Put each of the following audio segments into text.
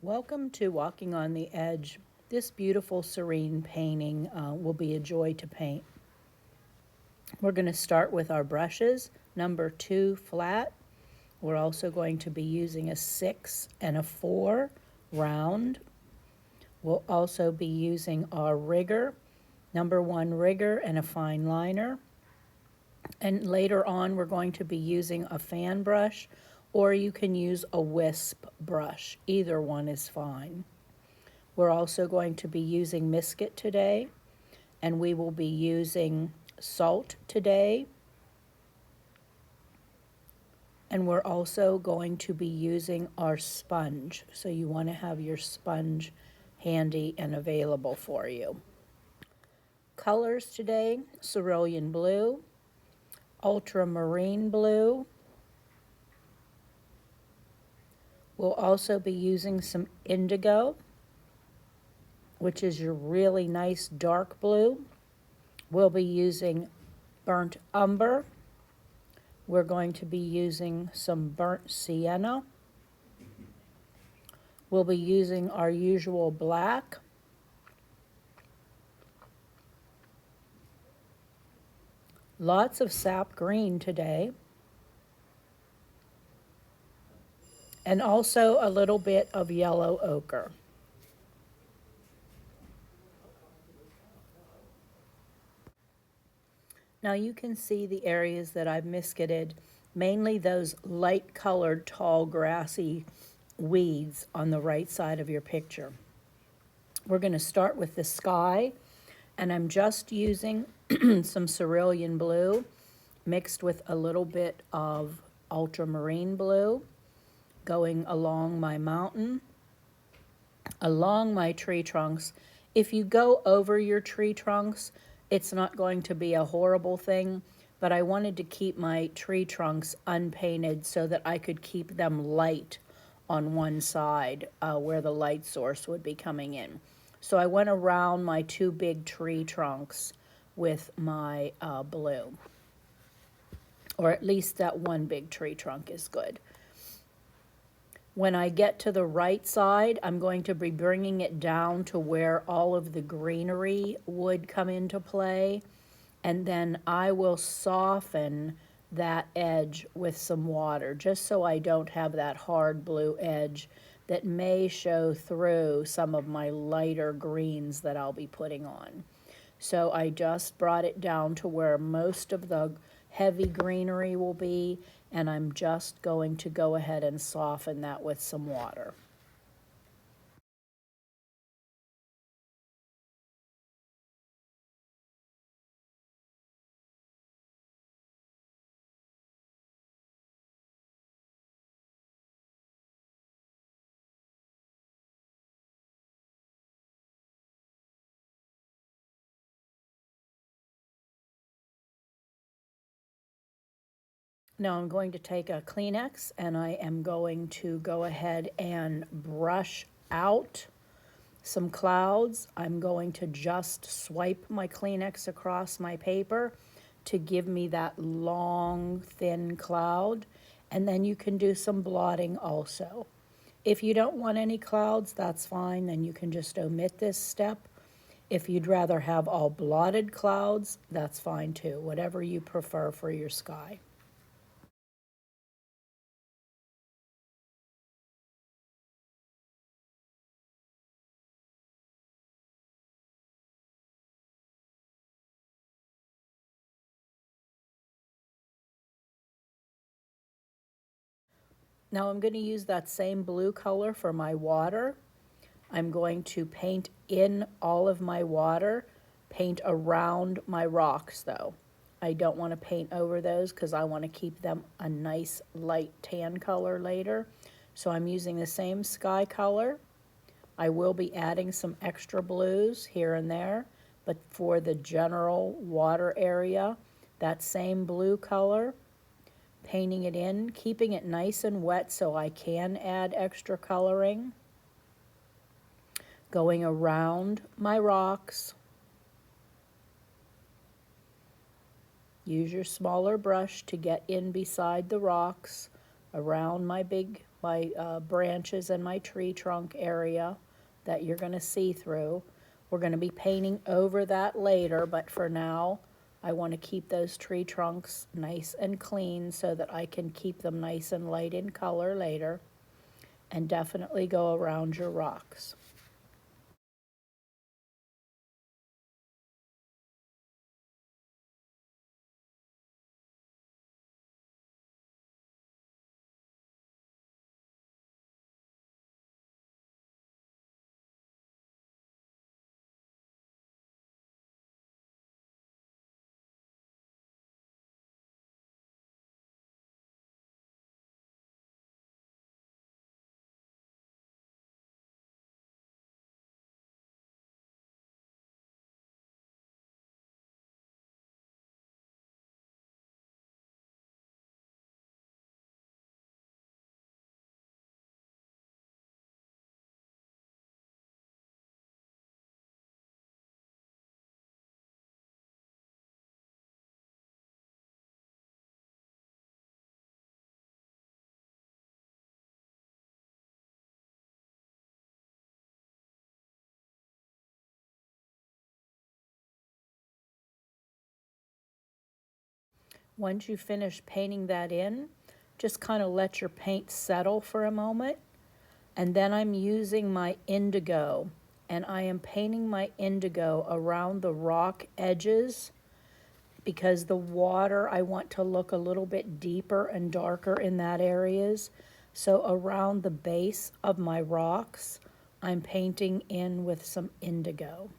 Welcome to Walking on the Edge. This beautiful, serene painting will be a joy to paint. We're going to start with our brushes, number 2 flat. We're also going to be using a 6 and a 4 round. We'll also be using our rigger, number 1 rigger and a fine liner. And later on we're going to be using a fan brush, or you can use a wisp brush. Either one is fine. We're also going to be using Misket today, and we will be using salt today. And we're also going to be using our sponge. So you want to have your sponge handy and available for you. Colors today: cerulean blue, ultramarine blue. We'll also be using some indigo, which is your really nice dark blue. We'll be using burnt umber. We're going to be using some burnt sienna. We'll be using our usual black. Lots of sap green today. And also a little bit of yellow ochre. Now you can see the areas that I've misketed, mainly those light colored tall grassy weeds on the right side of your picture. We're going to start with the sky, and I'm just using some cerulean blue mixed with a little bit of ultramarine blue, going along my mountain, along my tree trunks. If you go over your tree trunks, it's not going to be a horrible thing, but I wanted to keep my tree trunks unpainted so that I could keep them light on one side where the light source would be coming in. So I went around my 2 big tree trunks with my blue, or at least that one big tree trunk is good. When I get to the right side, I'm going to be bringing it down to where all of the greenery would come into play, and then I will soften that edge with some water, just so I don't have that hard blue edge that may show through some of my lighter greens that I'll be putting on. So I just brought it down to where most of the heavy greenery will be, and I'm just going to go ahead and soften that with some water. Now I'm going to take a Kleenex, and I am going to go ahead and brush out some clouds. I'm going to just swipe my Kleenex across my paper to give me that long, thin cloud, and then you can do some blotting also. If you don't want any clouds, that's fine, then you can just omit this step. If you'd rather have all blotted clouds, that's fine too, whatever you prefer for your sky. Now I'm going to use that same blue color for my water. I'm going to paint in all of my water, paint around my rocks though. I don't want to paint over those because I want to keep them a nice light tan color later. So I'm using the same sky color. I will be adding some extra blues here and there, but for the general water area, that same blue color, painting it in, keeping it nice and wet so I can add extra coloring. Going around my rocks. Use your smaller brush to get in beside the rocks, around my big branches and my tree trunk area that you're going to see through. We're going to be painting over that later, but for now, I want to keep those tree trunks nice and clean so that I can keep them nice and light in color later, and definitely go around your rocks. Once you finish painting that in, just kind of let your paint settle for a moment. And then I'm using my indigo, and I am painting my indigo around the rock edges because the water, I want to look a little bit deeper and darker in that areas. So around the base of my rocks, I'm painting in with some indigo.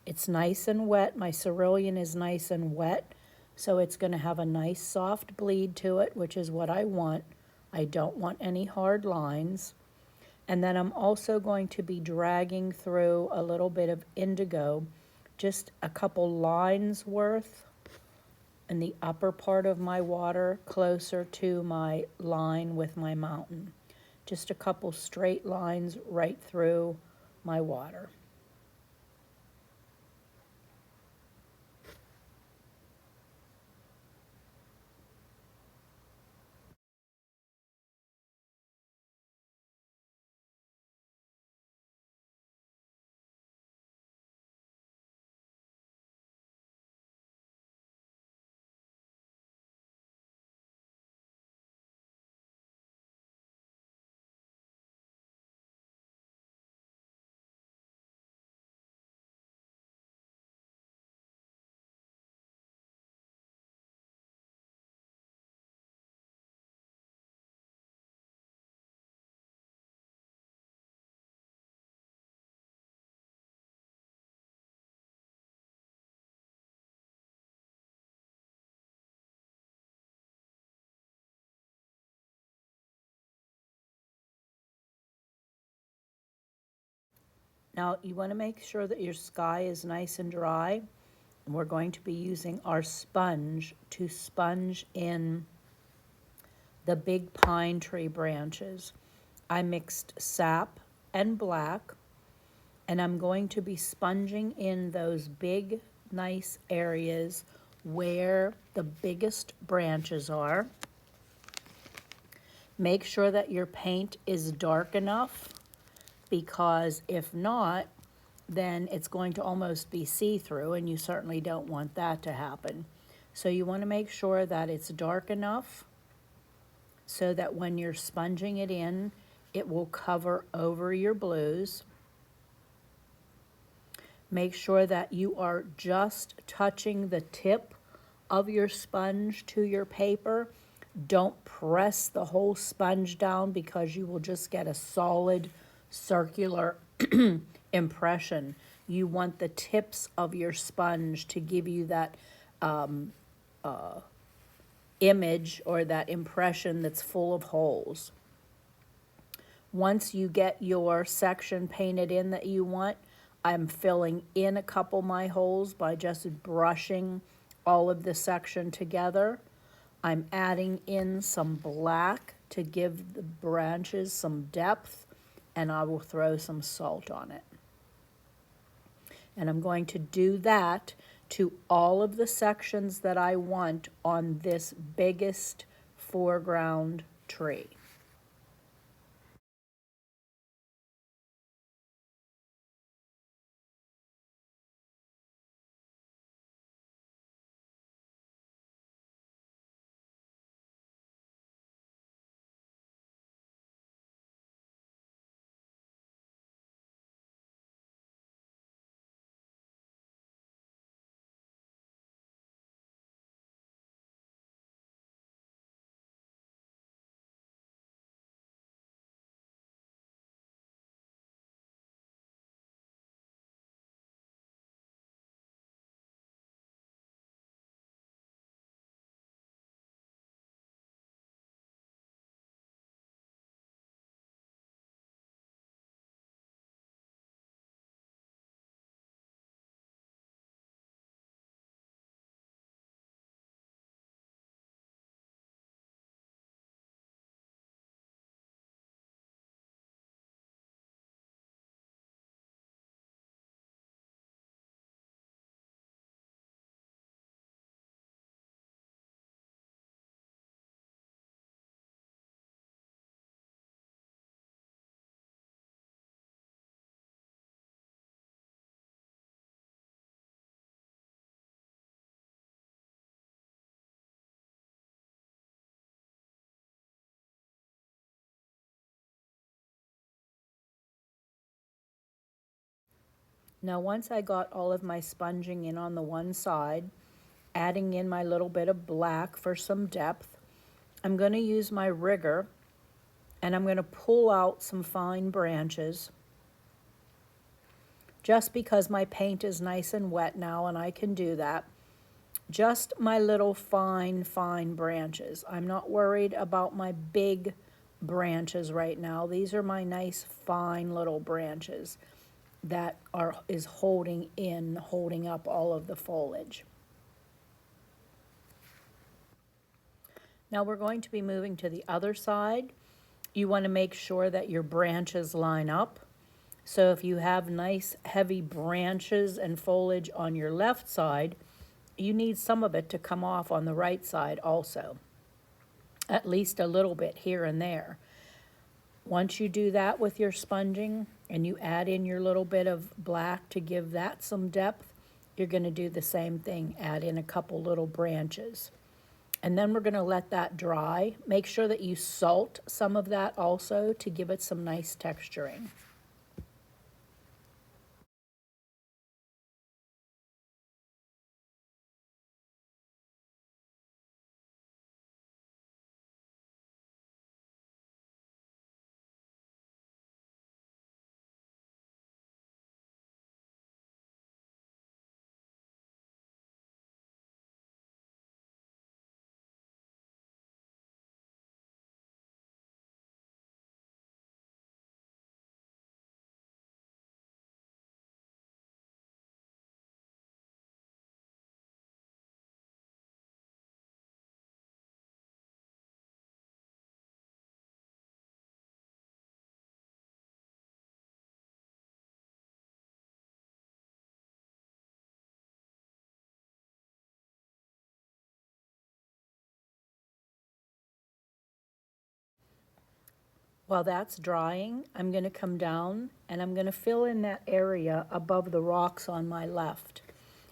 It's nice and wet. My cerulean is nice and wet, so it's going to have a nice soft bleed to it, which is what I want. I don't want any hard lines. And then I'm also going to be dragging through a little bit of indigo, just a couple lines worth in the upper part of my water, closer to my line with my mountain. Just a couple straight lines right through my water. Now you want to make sure that your sky is nice and dry. And we're going to be using our sponge to sponge in the big pine tree branches. I mixed sap and black, and I'm going to be sponging in those big, nice areas where the biggest branches are. Make sure that your paint is dark enough, because if not, then it's going to almost be see-through, and you certainly don't want that to happen. So you want to make sure that it's dark enough so that when you're sponging it in, it will cover over your blues. Make sure that you are just touching the tip of your sponge to your paper. Don't press the whole sponge down, because you will just get a solid circular impression. You want the tips of your sponge to give you that image or that impression that's full of holes. Once you get your section painted in that you want, I'm filling in a couple of my holes by just brushing all of the section together. I'm adding in some black to give the branches some depth, and I will throw some salt on it. And I'm going to do that to all of the sections that I want on this biggest foreground tree. Now, once I got all of my sponging in on the one side, adding in my little bit of black for some depth, I'm going to use my rigger and I'm going to pull out some fine branches just because my paint is nice and wet now and I can do that. Just my little fine branches. I'm not worried about my big branches right now. These are my nice fine little branches that is holding up all of the foliage. Now we're going to be moving to the other side. You want to make sure that your branches line up. So if you have nice heavy branches and foliage on your left side, you need some of it to come off on the right side also, at least a little bit here and there. Once you do that with your sponging and you add in your little bit of black to give that some depth, you're going to do the same thing, add in a couple little branches. And then we're going to let that dry. Make sure that you salt some of that also to give it some nice texturing. While that's drying, I'm going to come down and I'm going to fill in that area above the rocks on my left.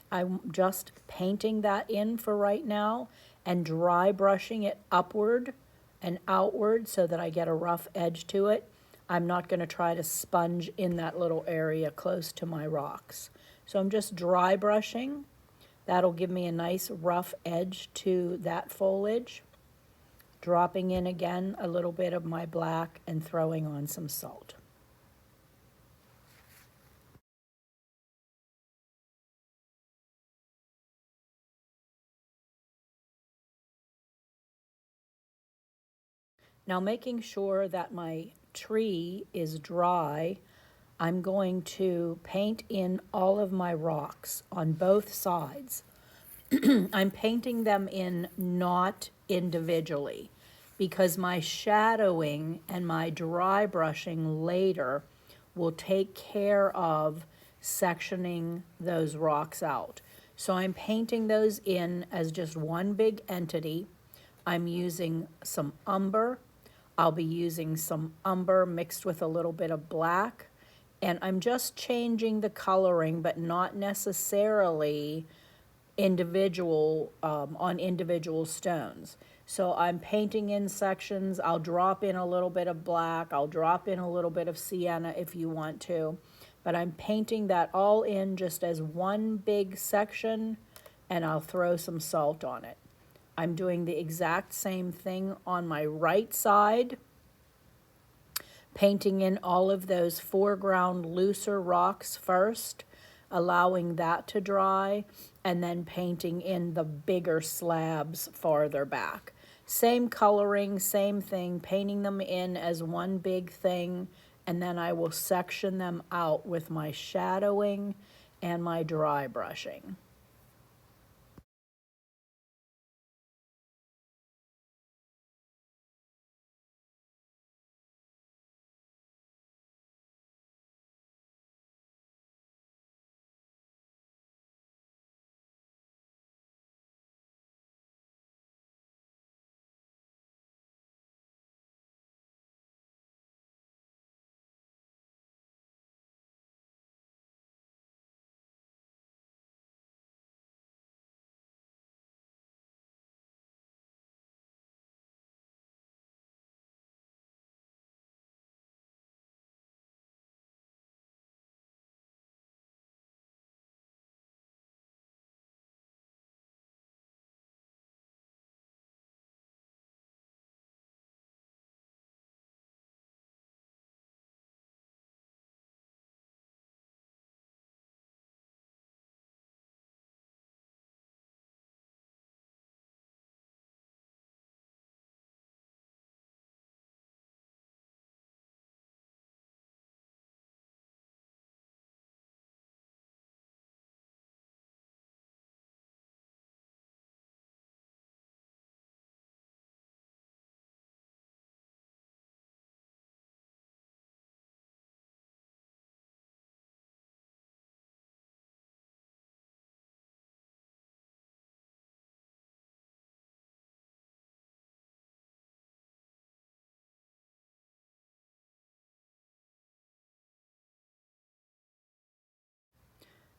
I'm just painting that in for right now and dry brushing it upward and outward so that I get a rough edge to it. I'm not going to try to sponge in that little area close to my rocks. So I'm just dry brushing. That'll give me a nice rough edge to that foliage. Dropping in again a little bit of my black and throwing on some salt. Now, making sure that my tree is dry, I'm going to paint in all of my rocks on both sides. I'm painting them in not individually because my shadowing and my dry brushing later will take care of sectioning those rocks out. So I'm painting those in as just one big entity. I'm using some umber. I'll be using some umber mixed with a little bit of black. And I'm just changing the coloring, but not necessarily on individual stones. So I'm painting in sections. I'll drop in a little bit of black. I'll drop in a little bit of sienna if you want to. But I'm painting that all in just as one big section, and I'll throw some salt on it. I'm doing the exact same thing on my right side, painting in all of those foreground looser rocks first, allowing that to dry, and then painting in the bigger slabs farther back. Same coloring, same thing, painting them in as one big thing, and then I will section them out with my shadowing and my dry brushing.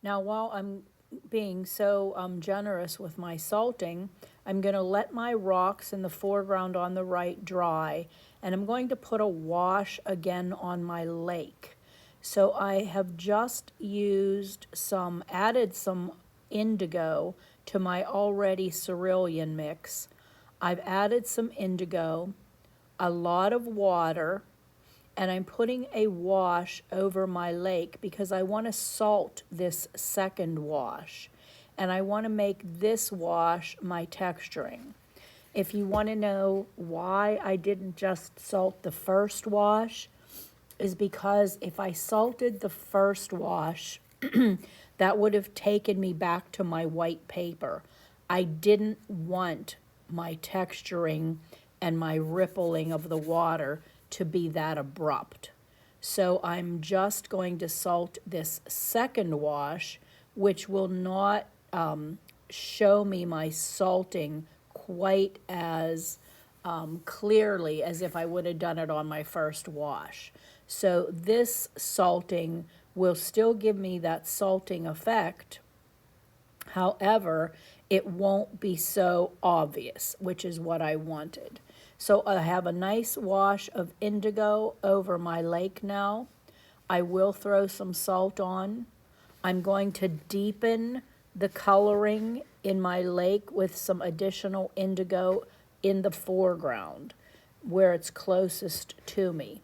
Now, while I'm being so generous with my salting, I'm going to let my rocks in the foreground on the right dry, and I'm going to put a wash again on my lake. So I have just added some indigo to my already cerulean mix. I've added some indigo, a lot of water, and I'm putting a wash over my lake because I want to salt this second wash. And I want to make this wash my texturing. If you want to know why I didn't just salt the first wash, is because if I salted the first wash, that would have taken me back to my white paper. I didn't want my texturing and my rippling of the water to be that abrupt. So I'm just going to salt this second wash, which will not show me my salting quite as clearly as if I would have done it on my first wash. So this salting will still give me that salting effect. However, it won't be so obvious, which is what I wanted. So I have a nice wash of indigo over my lake now. I will throw some salt on. I'm going to deepen the coloring in my lake with some additional indigo in the foreground where it's closest to me.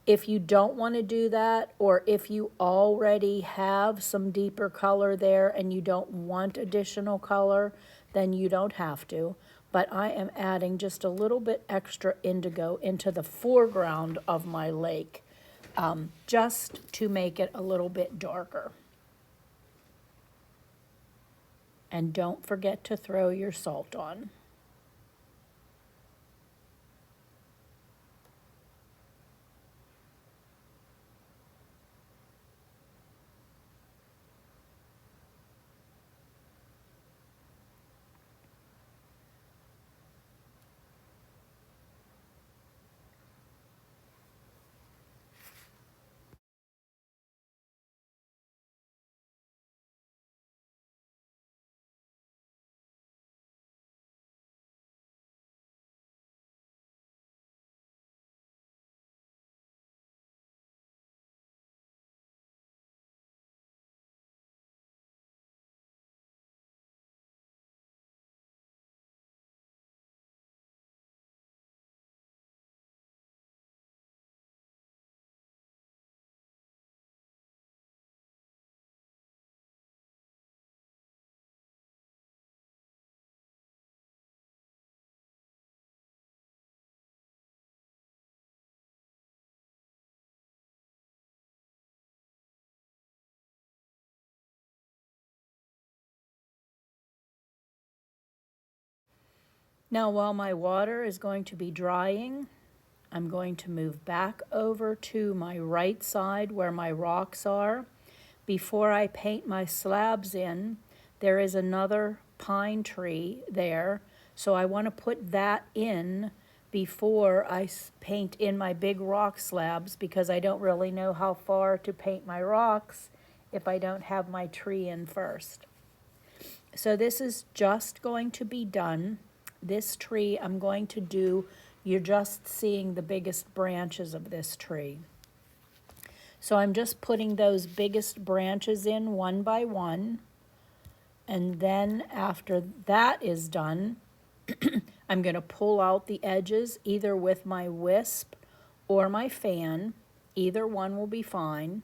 If you don't want to do that, or if you already have some deeper color there and you don't want additional color, then you don't have to. But I am adding just a little bit extra indigo into the foreground of my lake, just to make it a little bit darker. And don't forget to throw your salt on. Now, while my water is going to be drying, I'm going to move back over to my right side where my rocks are. Before I paint my slabs in, there is another pine tree there, so I want to put that in before I paint in my big rock slabs, because I don't really know how far to paint my rocks if I don't have my tree in first. So this is just going to be done. This tree I'm going to do, you're just seeing the biggest branches of this tree. So I'm just putting those biggest branches in one by one. And then after that is done, I'm going to pull out the edges either with my wisp or my fan. Either one will be fine.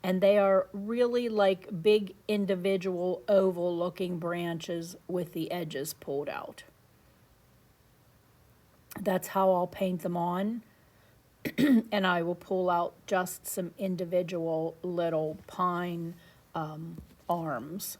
And they are really like big individual oval looking branches with the edges pulled out. That's how I'll paint them on. And I will pull out just some individual little pine arms.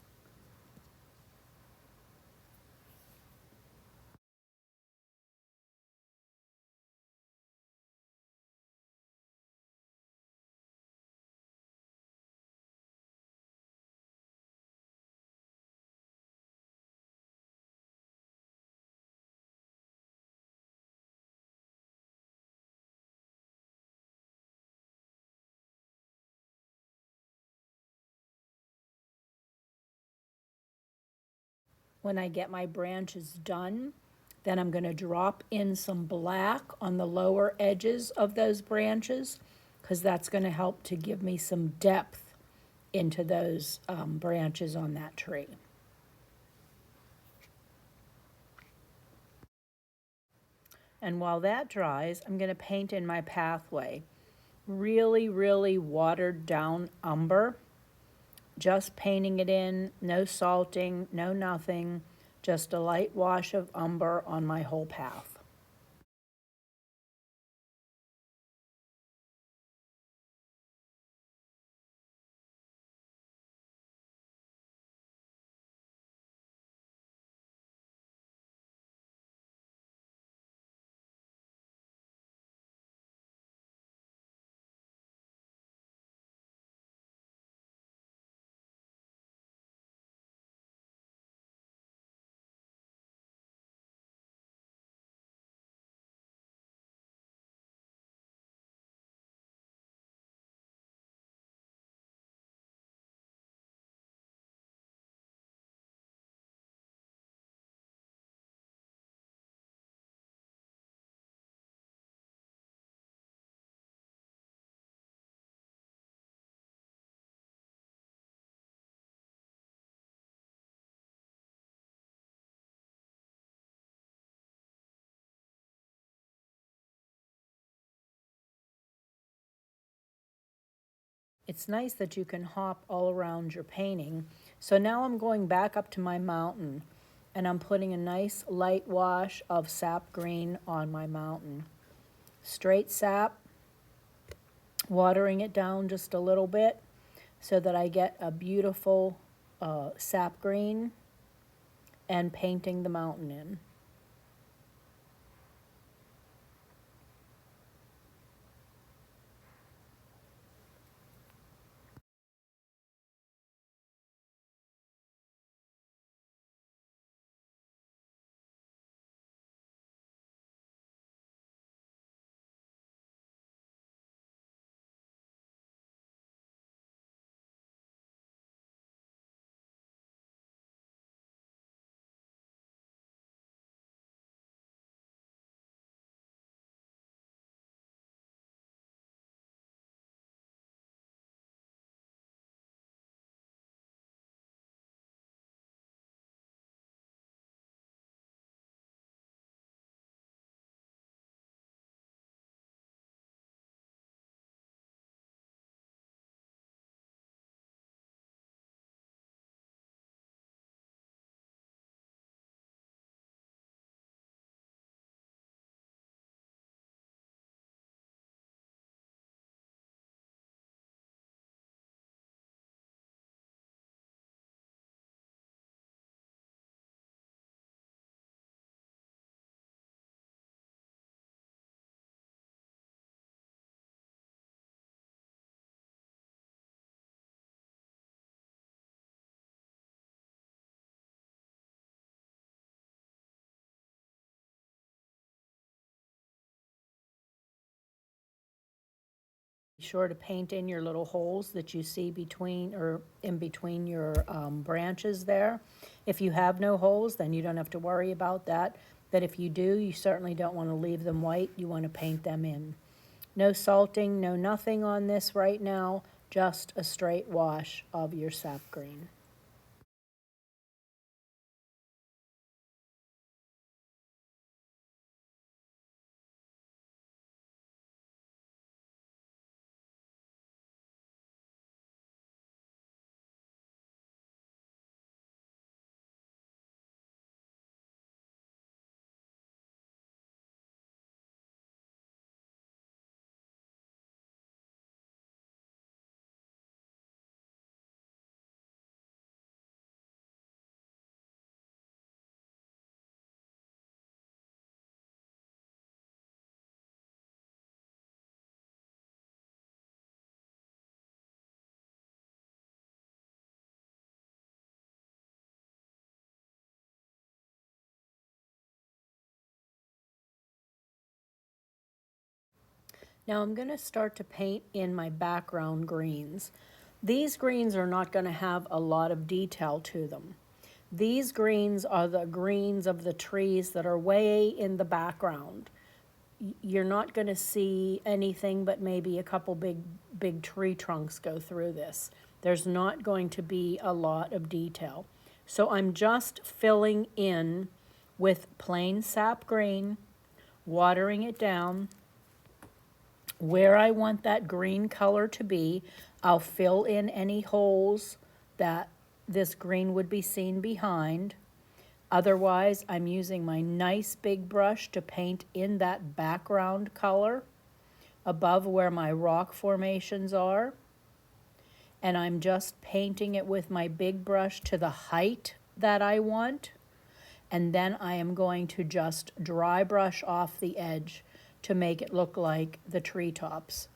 When I get my branches done, then I'm going to drop in some black on the lower edges of those branches, because that's going to help to give me some depth into those branches on that tree. And while that dries, I'm going to paint in my pathway. Really, really watered down umber. Just painting it in, no salting, no nothing, just a light wash of umber on my whole path. It's nice that you can hop all around your painting. So now I'm going back up to my mountain, and I'm putting a nice light wash of sap green on my mountain. Straight sap, watering it down just a little bit so that I get a beautiful sap green, and painting the mountain in. Be sure to paint in your little holes that you see between or in between your branches there. If you have no holes, then you don't have to worry about that. But if you do, you certainly don't want to leave them white. You want to paint them in. No salting, no nothing on this right now, just a straight wash of your sap green. Now I'm going to start to paint in my background greens. These greens are not going to have a lot of detail to them. These greens are the greens of the trees that are way in the background. You're not going to see anything but maybe a couple big tree trunks go through this. There's not going to be a lot of detail. So I'm just filling in with plain sap green, watering it down. Where I want that green color to be, I'll fill in any holes that this green would be seen behind. Otherwise, I'm using my nice big brush to paint in that background color above where my rock formations are. And I'm just painting it with my big brush to the height that I want. And then I am going to just dry brush off the edge to make it look like the treetops.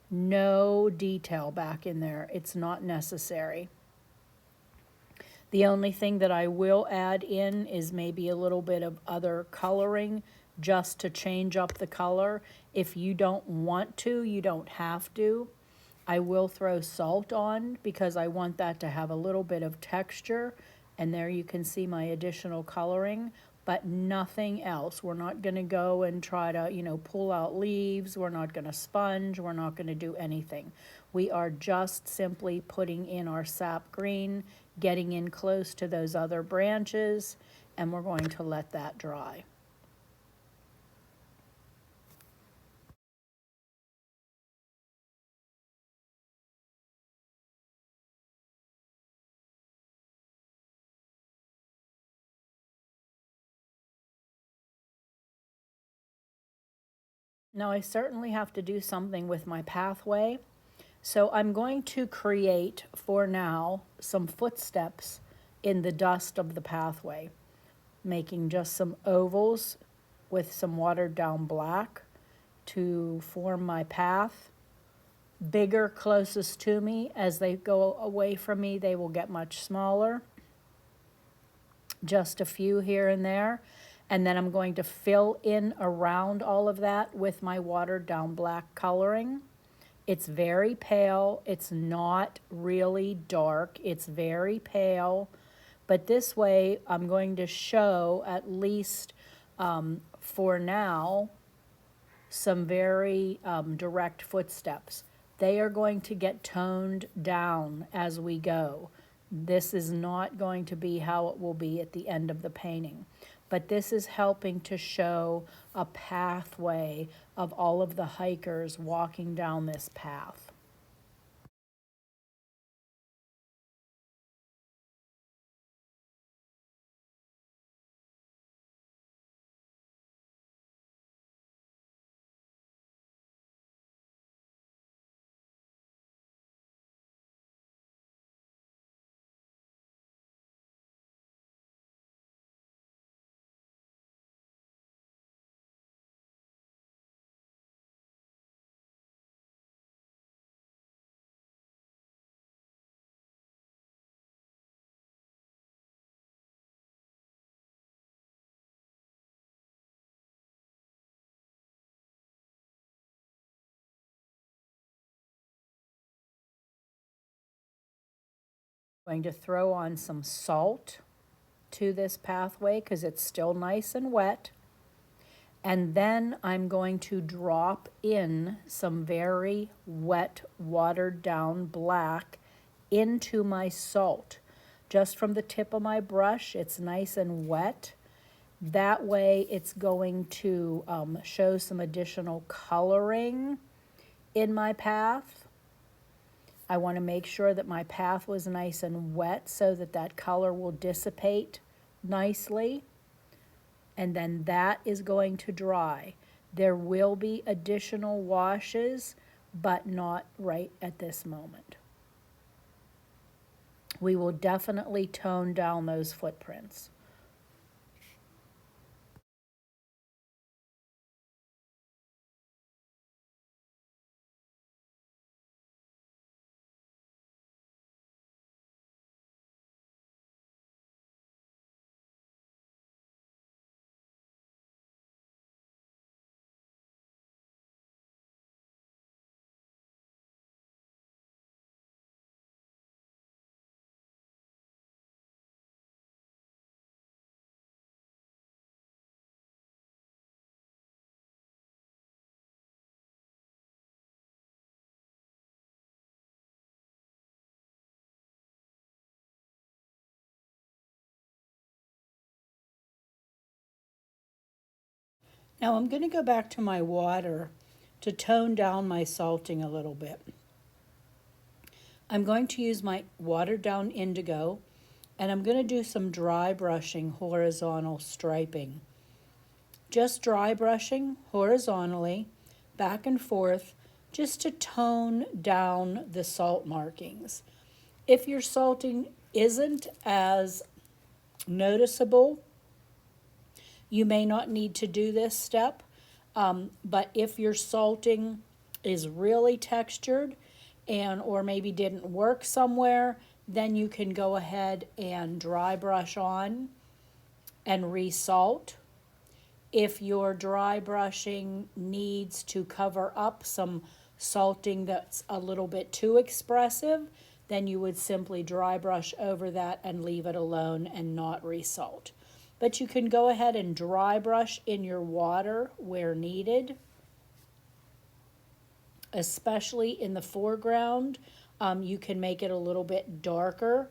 No detail back in there. It's not necessary. The only thing that I will add in is maybe a little bit of other coloring just to change up the color. If you don't want to, you don't have to. I will throw salt on because I want that to have a little bit of texture. And there you can see my additional coloring, but nothing else. We're not going to go and try to, pull out leaves. We're not going to sponge. We're not going to do anything. We are just simply putting in our sap green, getting in close to those other branches, and we're going to let that dry. Now I certainly have to do something with my pathway, so I'm going to create, for now, some footsteps in the dust of the pathway, making just some ovals with some watered down black to form my path. Bigger closest to me. As they go away from me, they will get much smaller. Just a few here and there. And then I'm going to fill in around all of that with my watered down black coloring. It's very pale. It's not really dark. It's very pale. But this way, I'm going to show, at least for now, some very direct footsteps. They are going to get toned down as we go. This is not going to be how it will be at the end of the painting. But this is helping to show a pathway of all of the hikers walking down this path. I'm going to throw on some salt to this pathway because it's still nice and wet. And then I'm going to drop in some very wet, watered down black into my salt. Just from the tip of my brush, it's nice and wet. That way it's going to show some additional coloring in my path. I want to make sure that my path was nice and wet so that that color will dissipate nicely. And then that is going to dry. There will be additional washes, but not right at this moment. We will definitely tone down those footprints. Now I'm going to go back to my water to tone down my salting a little bit. I'm going to use my watered down indigo, and I'm going to do some dry brushing, horizontal striping. Just dry brushing horizontally, back and forth, just to tone down the salt markings. If your salting isn't as noticeable, you may not need to do this step, but if your salting is really textured and or maybe didn't work somewhere, then you can go ahead and dry brush on and resalt. If your dry brushing needs to cover up some salting that's a little bit too expressive, then you would simply dry brush over that and leave it alone and not resalt. But you can go ahead and dry brush in your water where needed, especially in the foreground. You can make it a little bit darker,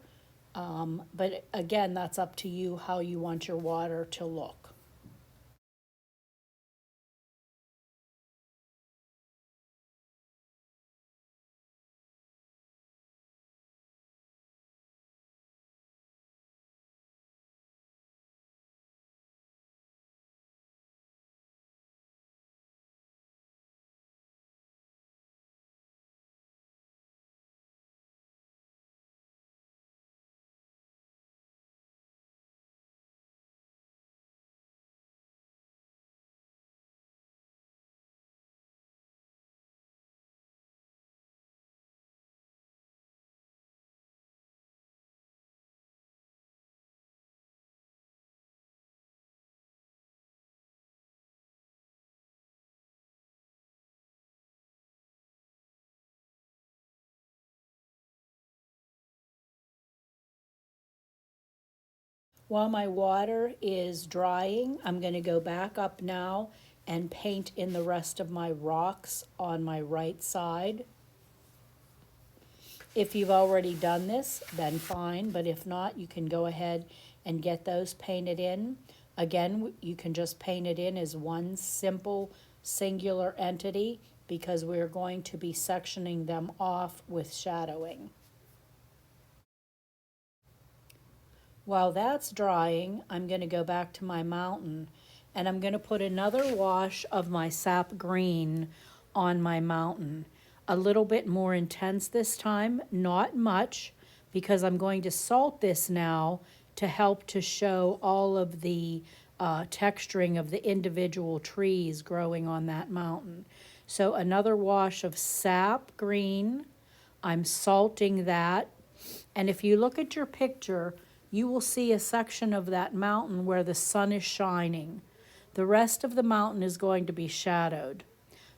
but again, that's up to you how you want your water to look. While my water is drying, I'm going to go back up now and paint in the rest of my rocks on my right side. If you've already done this, then fine, but if not, you can go ahead and get those painted in. Again, you can just paint it in as one simple singular entity because we're going to be sectioning them off with shadowing. While that's drying, I'm going to go back to my mountain and I'm going to put another wash of my sap green on my mountain. A little bit more intense this time, not much, because I'm going to salt this now to help to show all of the texturing of the individual trees growing on that mountain. So another wash of sap green. I'm salting that. And if you look at your picture, you will see a section of that mountain where the sun is shining. The rest of the mountain is going to be shadowed.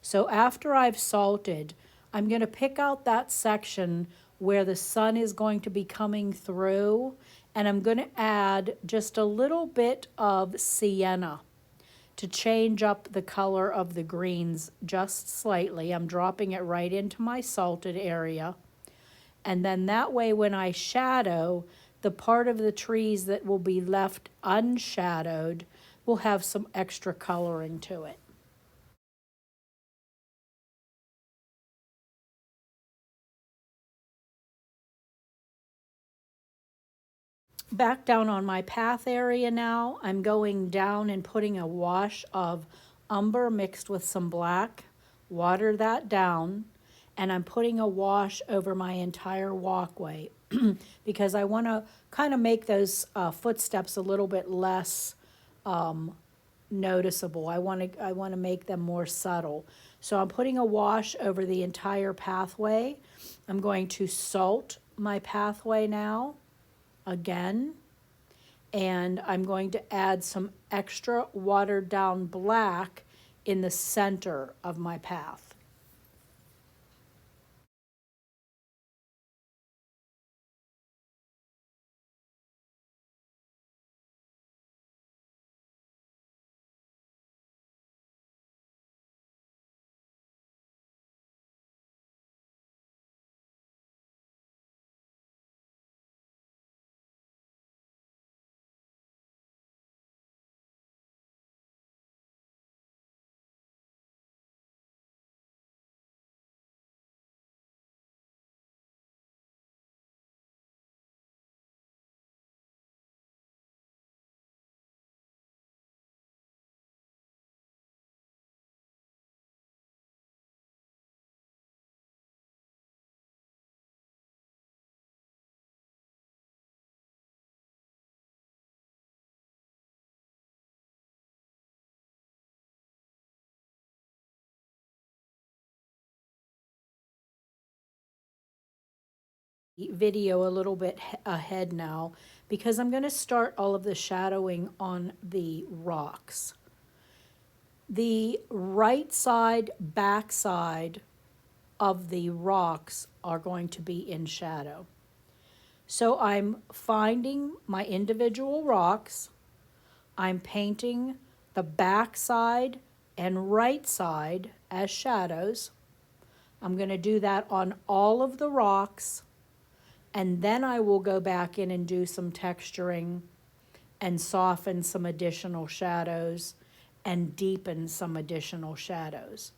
So after I've salted, I'm going to pick out that section where the sun is going to be coming through, and I'm going to add just a little bit of sienna to change up the color of the greens just slightly. I'm dropping it right into my salted area. And then that way when I shadow, the part of the trees that will be left unshadowed will have some extra coloring to it. Back down on my path area now, I'm going down and putting a wash of umber mixed with some black, water that down, and I'm putting a wash over my entire walkway because I want to kind of make those footsteps a little bit less noticeable. I want to make them more subtle. So I'm putting a wash over the entire pathway. I'm going to salt my pathway now again, and I'm going to add some extra watered down black in the center of my path. video a little bit ahead now because I'm going to start all of the shadowing on the rocks. The right side, back side of the rocks are going to be in shadow. So I'm finding my individual rocks, I'm painting the back side and right side as shadows. I'm going to do that on all of the rocks, and then I will go back in and do some texturing and soften some additional shadows and deepen some additional shadows.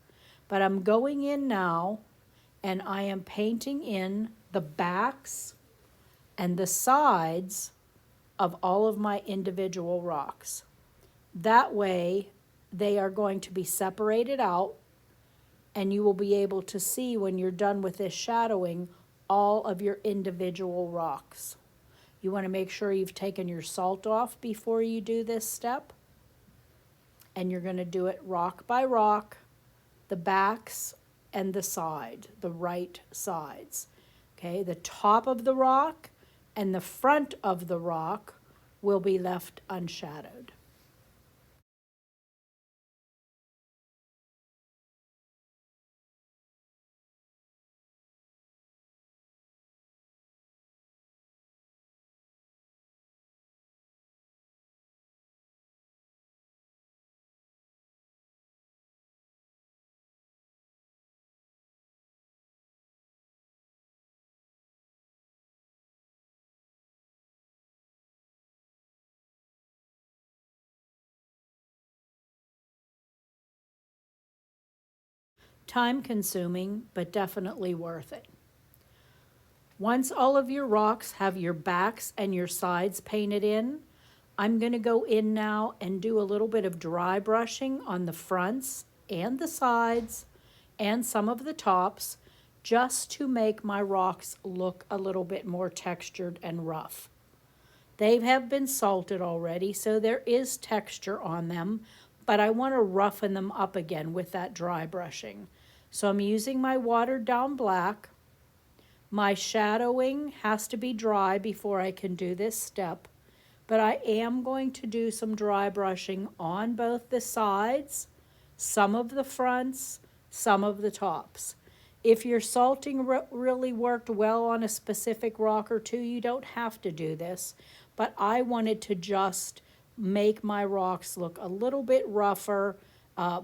But I'm going in now and I am painting in the backs and the sides of all of my individual rocks. That way, they are going to be separated out, and you will be able to see when you're done with this shadowing all of your individual rocks. You want to make sure you've taken your salt off before you do this step. And you're going to do it rock by rock, the backs and the side, the right sides. Okay, the top of the rock and the front of the rock will be left unshadowed. Time consuming, but definitely worth it. Once all of your rocks have your backs and your sides painted in, I'm going to go in now and do a little bit of dry brushing on the fronts and the sides and some of the tops, just to make my rocks look a little bit more textured and rough. They have been salted already, so there is texture on them, but I want to roughen them up again with that dry brushing. So I'm using my watered down black. My shadowing has to be dry before I can do this step, but I am going to do some dry brushing on both the sides, some of the fronts, some of the tops. If your salting really worked well on a specific rock or two, you don't have to do this, but I wanted to just make my rocks look a little bit rougher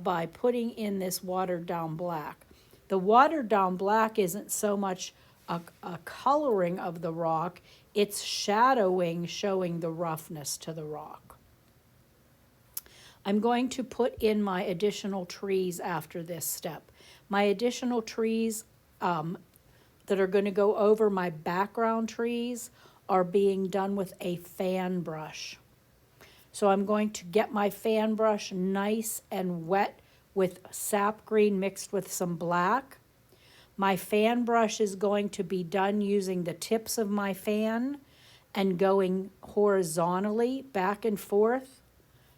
by putting in this watered down black. The watered down black isn't so much a coloring of the rock, it's shadowing, showing the roughness to the rock. I'm going to put in my additional trees after this step. My additional trees that are going to go over my background trees are being done with a fan brush. So I'm going to get my fan brush nice and wet with sap green mixed with some black. My fan brush is going to be done using the tips of my fan and going horizontally back and forth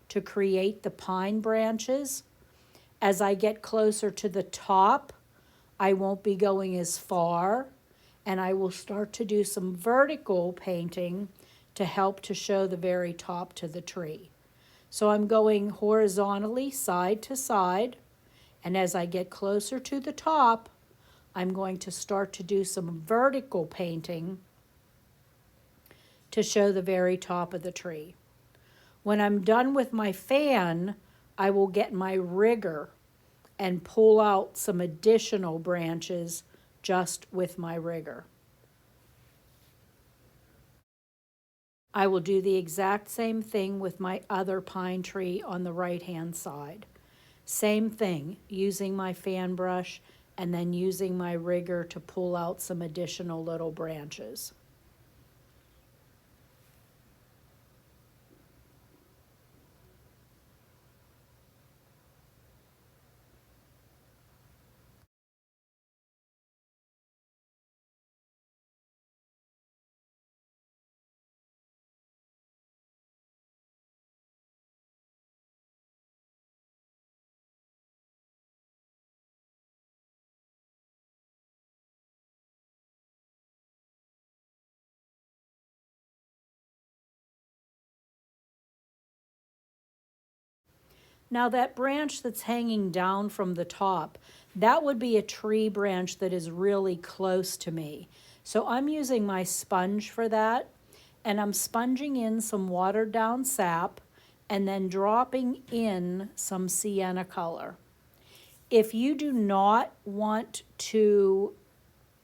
to create the pine branches. As I get closer to the top, I won't be going as far, and I will start to do some vertical painting to help to show the very top to the tree. So I'm going horizontally side to side, and as I get closer to the top, I'm going to start to do some vertical painting to show the very top of the tree. When I'm done with my fan, I will get my rigger and pull out some additional branches just with my rigger. I will do the exact same thing with my other pine tree on the right-hand side. Same thing, using my fan brush and then using my rigger to pull out some additional little branches. Now that branch that's hanging down from the top, that would be a tree branch that is really close to me. So I'm using my sponge for that, and I'm sponging in some watered down sap and then dropping in some sienna color. If you do not want to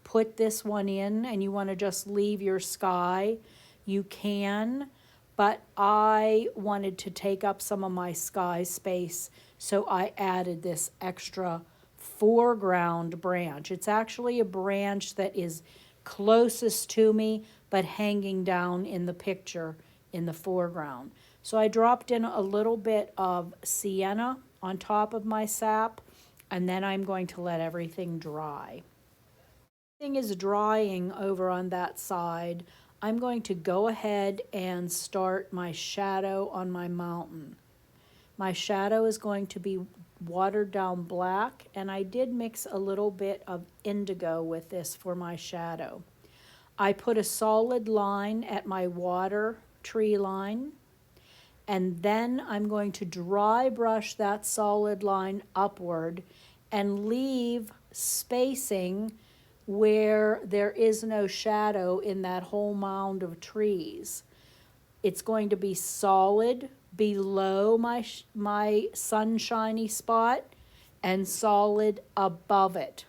put this one in and you want to just leave your sky, you can, but I wanted to take up some of my sky space, so I added this extra foreground branch. It's actually a branch that is closest to me, but hanging down in the picture in the foreground. So I dropped in a little bit of sienna on top of my sap, and then I'm going to let everything dry. Everything is drying over on that side. I'm going to go ahead and start my shadow on my mountain. My shadow is going to be watered down black, and I did mix a little bit of indigo with this for my shadow. I put a solid line at my water tree line, and then I'm going to dry brush that solid line upward and leave spacing where there is no shadow in that whole mound of trees. It's going to be solid below my sunshiny spot and solid above it.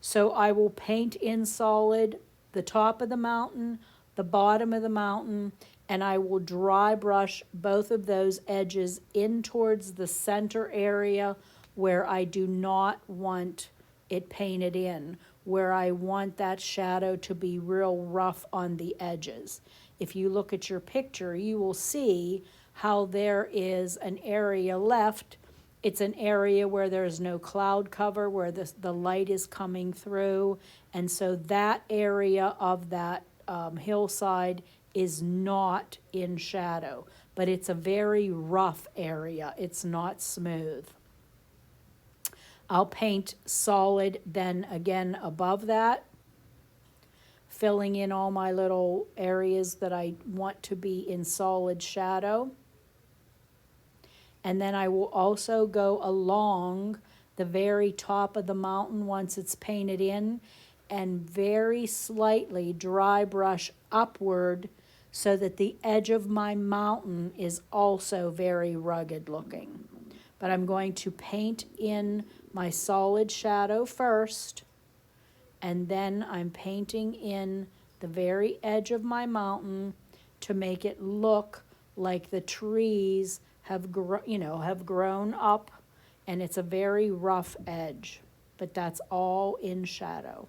So I will paint in solid the top of the mountain, the bottom of the mountain, and I will dry brush both of those edges in towards the center area where I do not want it painted in, where I want that shadow to be real rough on the edges. If you look at your picture, you will see how there is an area left. It's an area where there's no cloud cover, where the light is coming through. And so that area of that hillside is not in shadow, but it's a very rough area. It's not smooth. I'll paint solid then again above that, filling in all my little areas that I want to be in solid shadow. And then I will also go along the very top of the mountain once it's painted in and very slightly dry brush upward so that the edge of my mountain is also very rugged looking. But I'm going to paint in my solid shadow first, and then I'm painting in the very edge of my mountain to make it look like the trees have grown up, and it's a very rough edge, but that's all in shadow.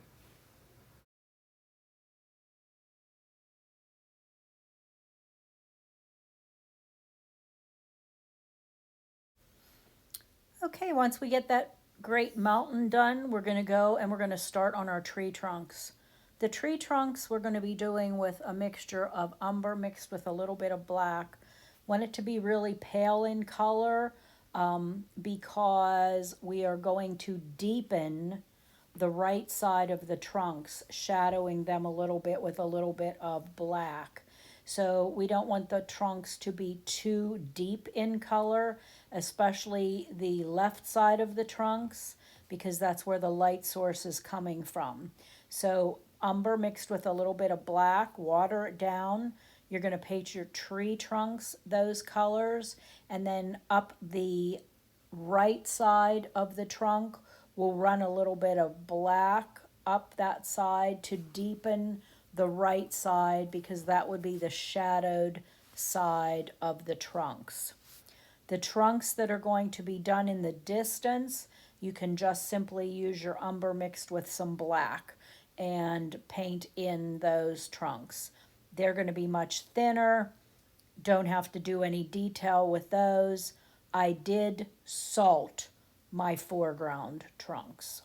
Okay, once we get that great mountain done, we're going to go and we're going to start on our tree trunks. The tree trunks we're going to be doing with a mixture of umber mixed with a little bit of black. Want it to be really pale in color because we are going to deepen the right side of the trunks, shadowing them a little bit with a little bit of black. So we don't want the trunks to be too deep in color, especially the left side of the trunks, because that's where the light source is coming from. So umber mixed with a little bit of black, water it down. You're going to paint your tree trunks those colors, and then up the right side of the trunk, we'll run a little bit of black up that side to deepen the right side, because that would be the shadowed side of the trunks. The trunks that are going to be done in the distance, you can just simply use your umber mixed with some black and paint in those trunks. They're going to be much thinner, don't have to do any detail with those. I did salt my foreground trunks.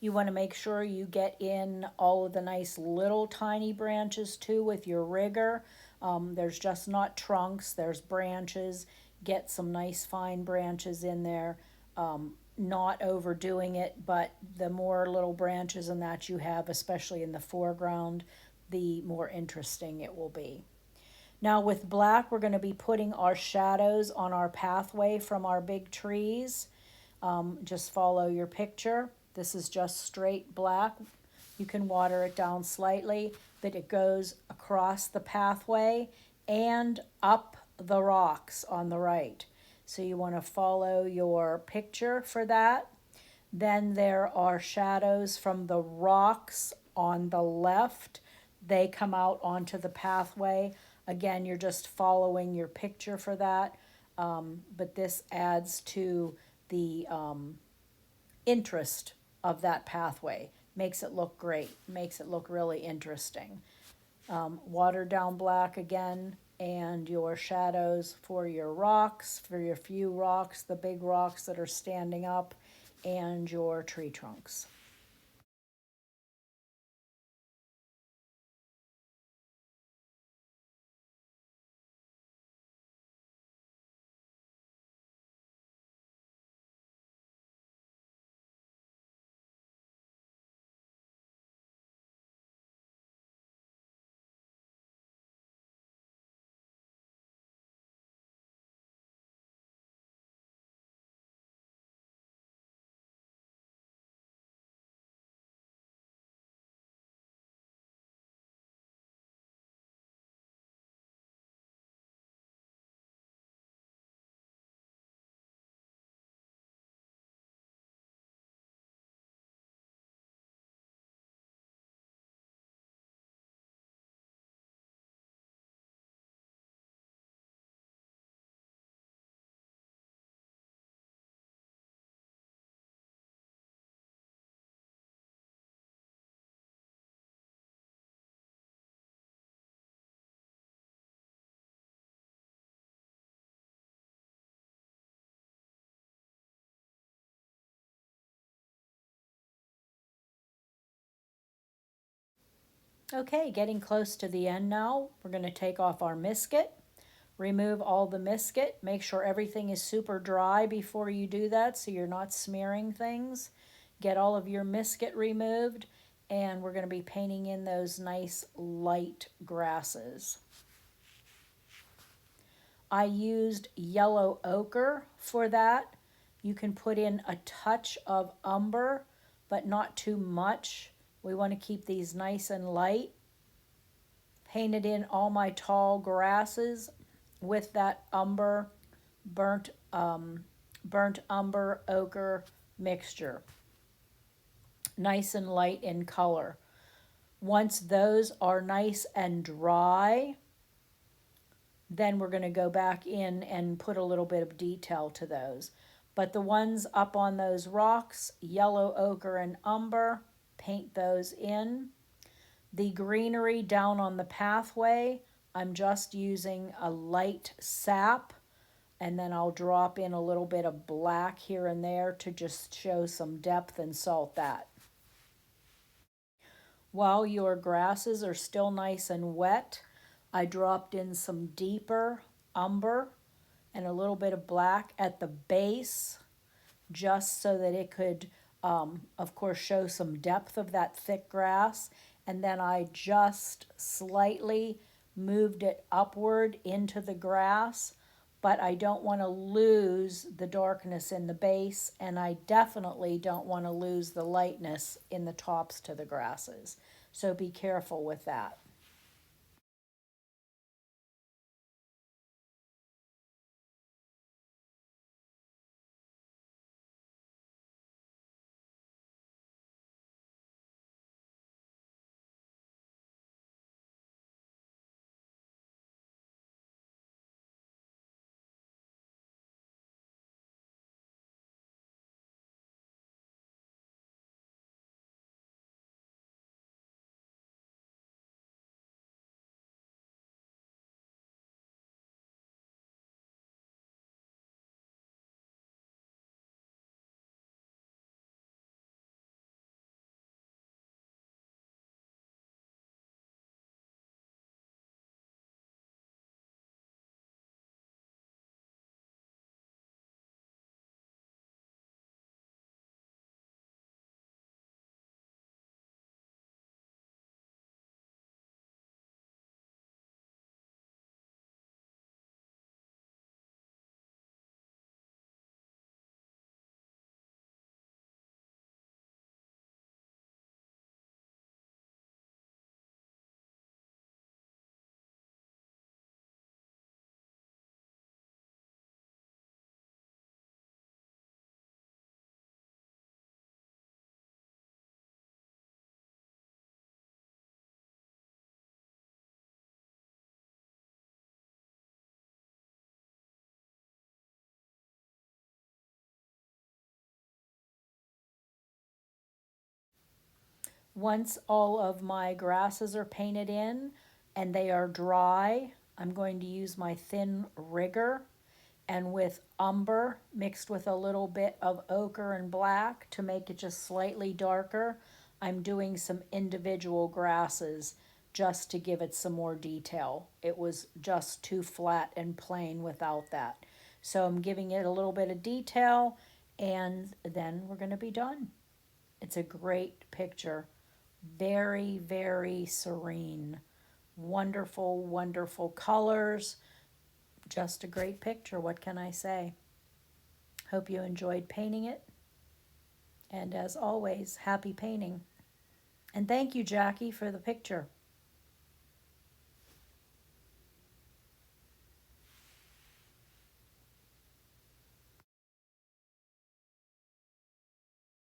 You want to make sure you get in all of the nice little tiny branches too with your rigger. There's just not trunks, there's branches. Get some nice fine branches in there. Not overdoing it, but the more little branches and that you have, especially in the foreground, the more interesting it will be. Now with black, we're going to be putting our shadows on our pathway from our big trees. Just follow your picture. This is just straight black. You can water it down slightly, but it goes across the pathway and up the rocks on the right. So you want to follow your picture for that. Then there are shadows from the rocks on the left. They come out onto the pathway. Again, you're just following your picture for that. But this adds to the interest of that pathway. Makes it look great, makes it look really interesting. Watered down black again, and your shadows for your rocks, for your few rocks, the big rocks that are standing up, and your tree trunks. Okay, getting close to the end now. We're going to take off our misket, remove all the misket, make sure everything is super dry before you do that so you're not smearing things. Get all of your misket removed, and we're going to be painting in those nice light grasses. I used yellow ochre for that. You can put in a touch of umber, but not too much. We want to keep these nice and light. Painted in all my tall grasses with that umber, burnt, burnt umber ochre mixture. Nice and light in color. Once those are nice and dry, then we're going to go back in and put a little bit of detail to those. But the ones up on those rocks, yellow ochre and umber, paint those in. The greenery down on the pathway, I'm just using a light sap, and then I'll drop in a little bit of black here and there to just show some depth and salt that. While your grasses are still nice and wet, I dropped in some deeper umber and a little bit of black at the base, just so that it could, of course, show some depth of that thick grass. And then I just slightly moved it upward into the grass, but I don't want to lose the darkness in the base, and I definitely don't want to lose the lightness in the tops to the grasses. So be careful with that. Once all of my grasses are painted in and they are dry, I'm going to use my thin rigger and with umber mixed with a little bit of ochre and black to make it just slightly darker, I'm doing some individual grasses just to give it some more detail. It was just too flat and plain without that. So I'm giving it a little bit of detail and then we're going to be done. It's a great picture. Very, very serene. Wonderful, wonderful colors. Just a great picture. What can I say? Hope you enjoyed painting it. And as always, happy painting. And thank you, Jackie, for the picture.